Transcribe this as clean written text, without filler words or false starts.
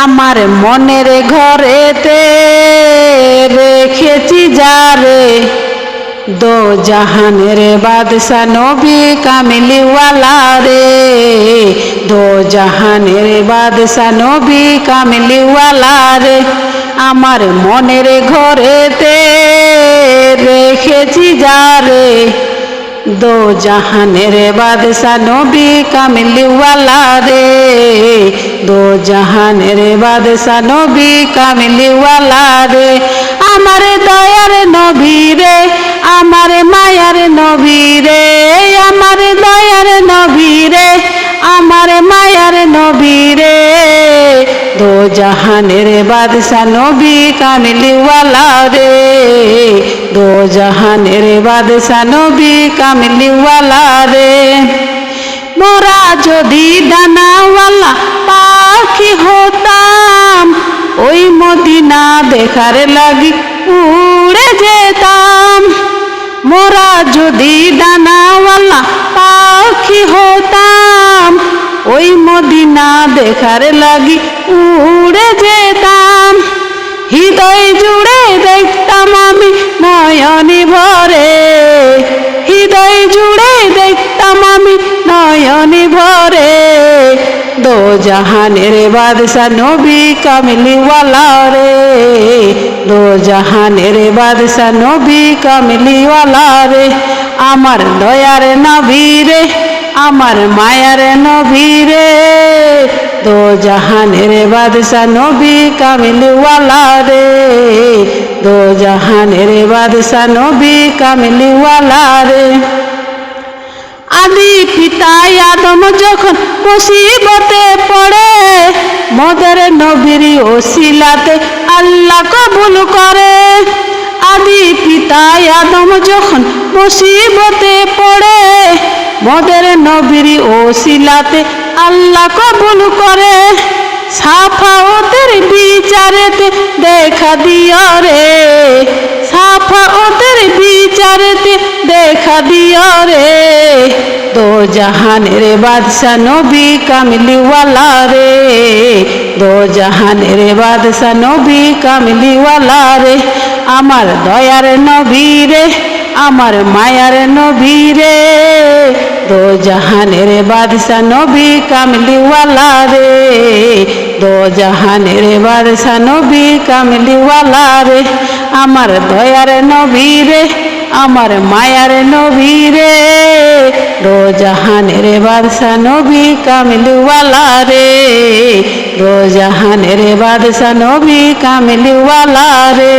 আমার মনের ঘরেতে রেখেছি যারে, দো জাহানের বাদশা নবী কামলিওয়ালা রে, দো জাহানের বাদশা নবী কামলিওয়ালা রে। আমার মনের ঘরেতে রেখেছি যারে, দো জাহানের বাদশা নবী কামলিওয়ালা রে, দো জাহানের বাদশা নবী কামলিওয়ালা রে। আমার দয়ার নবী রে, আমার মায়ার নবী রে, আমার দয়ার নবী রে, আমার মায়ার নবী রে, দো জাহানের বাদশা নবী কামলিওয়ালা রে, দো জাহানের বাদশা নবী কামলিওয়ালা রে। মোরা যদি ডানাওয়ালা পাখি হতাম, ওই মদিনা দেখার লাগি উড়ে যেতাম। মোরা যদি ডানাওয়ালা পাখি হতাম, ওই মদিনা দেখার লাগি উড়ে যেতাম। হৃদয় জুড়ে দেখতাম আমি নয়নি ভরে, হৃদয় জুড়ে দেখতাম আমি নয়নি ভরে, দো জাহানের বাদশা নবী কামলিওয়ালা রে, দো জাহানের বাদশা নবী কামলিওয়ালা রে। আমার দয়ার নবী রে, আমার মায়ার নবী রে, দো জাহানের বাদশা নবী কামলিওয়ালা রে, দো জাহানের বাদশা নবী কামলিওয়ালা রে। আদি পিতা আদম যখন মুসিবতে পড়ে, মদের নবীর ওসিলাতে আল্লাহ কবুল করে। আদি পিতা আদম যখন মুসিবতে পড়ে, মদের নবীর ওসিলাতে আল্লাহ কবুল করে। সাফাওতের বিচারেতে দেখা দিও রে, সাফাওতের বিচারেতে দেখা দিও রে, দো জাহানের বাদশা নবী কামলিওয়ালা রে, দো জাহানের বাদশা নবী কামলিওয়ালা রে। আমার দয়ার নবী রে, আমার মায়ার নবী রে, দো জাহানের বাদশা নবী কামলিওয়ালা রে, দো জাহানের বাদশা নবী কামলিওয়ালা রে। আমার দয়ার নবী রে, আমার মায়ার নবী রে, দো জাহানের বাদশা নবী কামলিওয়ালা রে, দো জাহানের বাদশা নবী কামলিওয়ালা রে।